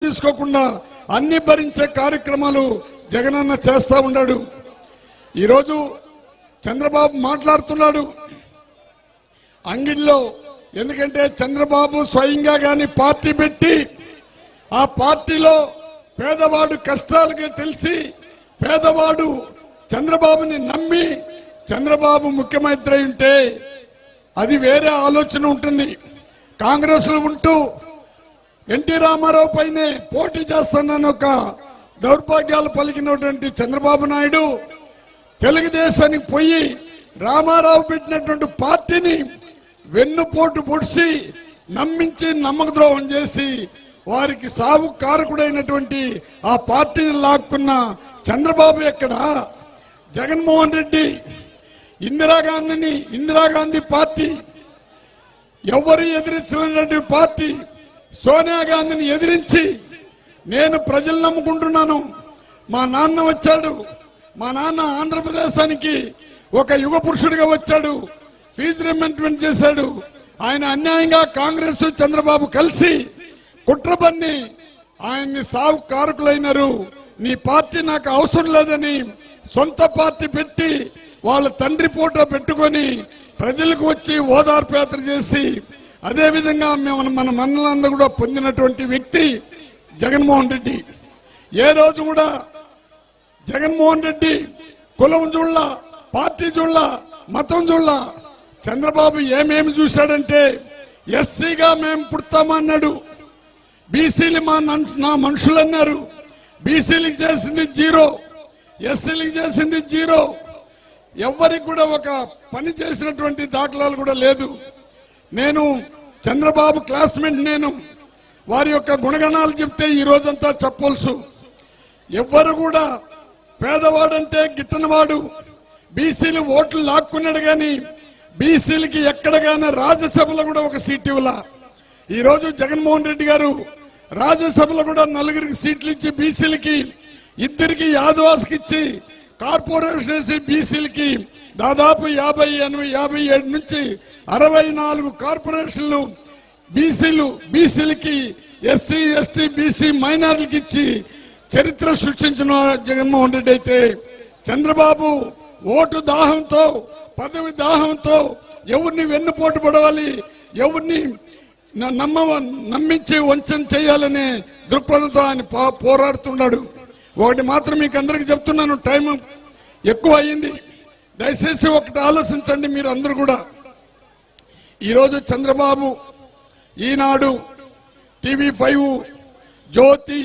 తీసుకోకుండా అన్ని భరించే కార్యక్రమాలు జగనన్న చేస్తా ఉన్నాడు. ఈరోజు చంద్రబాబు మాట్లాడుతున్నాడు అంగిడిలో. ఎందుకంటే చంద్రబాబు స్వయంగా గాని పార్టీ పెట్టి ఆ పార్టీలో పేదవాడు కష్టాలకి తెలిసి పేదవాడు చంద్రబాబుని నమ్మి చంద్రబాబు ముఖ్యమంత్రి ఉంటే అది వేరే ఆలోచన ఉంటుంది. కాంగ్రెస్ లో ఉంటూ ఎన్టీ రామారావు పైనే పోటీ చేస్తానని ఒక దౌర్భాగ్యాలు పలికినటువంటి చంద్రబాబు నాయుడు తెలుగుదేశానికి పోయి రామారావు పెట్టినటువంటి పార్టీని వెన్నుపోటు పొడిచి నమ్మించి నమ్మకద్రోహం చేసి వారికి సాగు కారకుడైనటువంటి ఆ పార్టీని లాక్కున్న చంద్రబాబు ఎక్కడ? జగన్మోహన్ రెడ్డి ఇందిరాగాంధీ పార్టీ ఎవరు ఎదిరించినటువంటి పార్టీ సోనియా గాంధీని ఎదిరించి నేను ప్రజలు నమ్ముకుంటున్నాను. మా నాన్న వచ్చాడు, మా నాన్న ఆంధ్రప్రదేశానికి ఒక యుగ పురుషుడిగా వచ్చాడు, ఫీజు రిమెంట్మెంట్ చేశాడు. ఆయన అన్యాయంగా కాంగ్రెస్ చంద్రబాబు కలిసి కుట్రబన్ని ఆయన్ని సాగు కారకులైనారు. నీ పార్టీ నాకు అవసరం లేదని సొంత పార్టీ పెట్టి వాళ్ళ తండ్రి ఫోటో పెట్టుకొని ప్రజలకు వచ్చి ఓదార్పు యాత్ర చేసి అదేవిధంగా మన మన్నలందరూ కూడా పొందినటువంటి వ్యక్తి జగన్మోహన్ రెడ్డి. ఏ రోజు కూడా జగన్మోహన్ రెడ్డి కులం చూళ్ళ, పార్టీ చూళ్ళ, మతం చూళ్ళ. చంద్రబాబు ఏమేమి చూశాడంటే ఎస్సీగా మేము పుడతామన్నాడు, బీసీలు నా మనుషులు అన్నారు. బీసీలకు చేసింది జీరో, ఎస్సీలకు చేసింది జీరో. ఎవరికి కూడా ఒక పని చేసినటువంటి దాఖలాలు కూడా లేదు. నేను చంద్రబాబు క్లాస్మేట్, నేను వారి యొక్క గుణగణాలు చెప్తే ఈ రోజంతా చెప్పవలసు. ఎవ్వరు కూడా పేదవాడంటే గిట్టనవాడు, బీసీలు ఓట్లు లాక్కున్నాడు గాని బీసీలకి ఎక్కడగానే రాజ్యసభలో కూడా ఒక సీట్ ఇవ్వాల. ఈ రోజు జగన్మోహన్ రెడ్డి గారు రాజ్యసభలో కూడా 4 సీట్లు ఇచ్చి బీసీలకి 2 యాదవాస్కి ఇచ్చి కార్పొరేషన్ వేసి బీసీలకి దాదాపు 57 నుంచి 64 కార్పొరేషన్లు బీసీలకి ఎస్సీ ఎస్టీ బీసీ మైనార్టీలకు ఇచ్చి చరిత్ర సృష్టించిన జగన్మోహన్ రెడ్డి అయితే చంద్రబాబు ఓటు దాహంతో, పదవి దాహంతో ఎవరిని వెన్నుపోటు పడవాలి, ఎవరిని నమ్మించి వంచన చేయాలనే దృక్పథంతో ఆయన పోరాడుతున్నాడు. ఒకటి మాత్రం మీకు అందరికి చెప్తున్నాను, టైం ఎక్కువ అయ్యింది, దయచేసి ఒకటి ఆలోచించండి మీరు అందరూ కూడా. ఈరోజు చంద్రబాబు, ఈనాడు, TV5, జ్యోతి,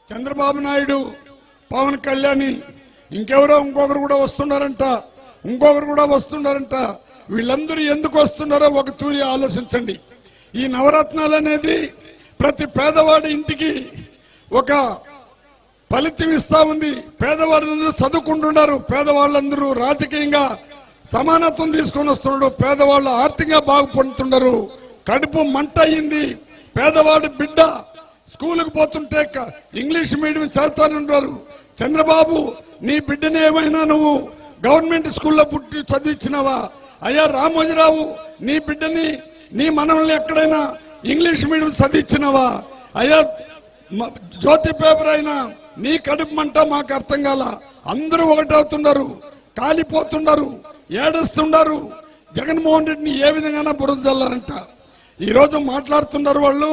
చంద్రబాబు నాయుడు, పవన్ కళ్యాణ్, ఇంకొకరు కూడా వస్తున్నారంట. వీళ్ళందరూ ఎందుకు వస్తున్నారో ఒక తూరి ఆలోచించండి. ఈ నవరత్నాలు అనేది ప్రతి పేదవాడి ఇంటికి ఒక ఫలితం ఇస్తా ఉంది. పేదవాళ్ళందరూ చదువుకుంటున్నారు, పేదవాళ్ళందరూ రాజకీయంగా సమానత్వం తీసుకొని వస్తున్నాడు, పేదవాళ్ళు ఆర్థికంగా బాగుపడుతున్నారు. కడుపు మంట అయింది. పేదవాడి బిడ్డ స్కూలుకు పోతుంటే ఇంగ్లీష్ మీడియం చదువుతానున్నారు. చంద్రబాబు, నీ బిడ్డని ఏమైనా నువ్వు గవర్నమెంట్ స్కూల్లో పుట్టి చదివించినావా? అయ్యా రామోజీరావు, నీ బిడ్డని, నీ మనల్ని ఎక్కడైనా ఇంగ్లీష్ మీడియం చదివించినావా? అయ్యా జ్యోతి పేపర్ అయినా నీ కడుపు మంట మాకు అర్థం కాల. అందరూ ఒకటవుతున్నారు, కాలిపోతున్నారు, ఏడుస్తున్నారు. జగన్మోహన్ రెడ్డిని ఏ విధంగా బురద జల్లారంట. ఈరోజు మాట్లాడుతున్నారు వాళ్ళు.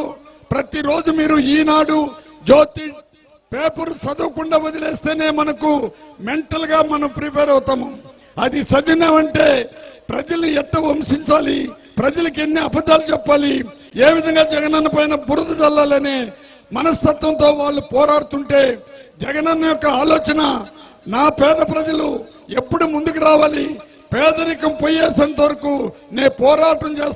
ప్రతిరోజు మీరు ఈనాడు, జ్యోతి పేపర్ చదవకుండా వదిలేస్తేనే మనకు మెంటల్ గా మనం ప్రిపేర్ అవుతాము. అది చదివినామంటే ప్రజల్ని ఎట్ట వంశించాలి, ప్రజలకు ఎన్ని అబద్ధాలు చెప్పాలి, ఏ విధంగా జగనన్న పైన బురద జల్లాలనే మనస్తత్వంతో వాళ్ళు పోరాడుతుంటే జగనన్న యొక్క ఆలోచన, నా పేద ప్రజలు ఎప్పుడు ముందుకు రావాలి, పేదరికం పోయేంత వరకు నేను పోరాటం చేస్తాను.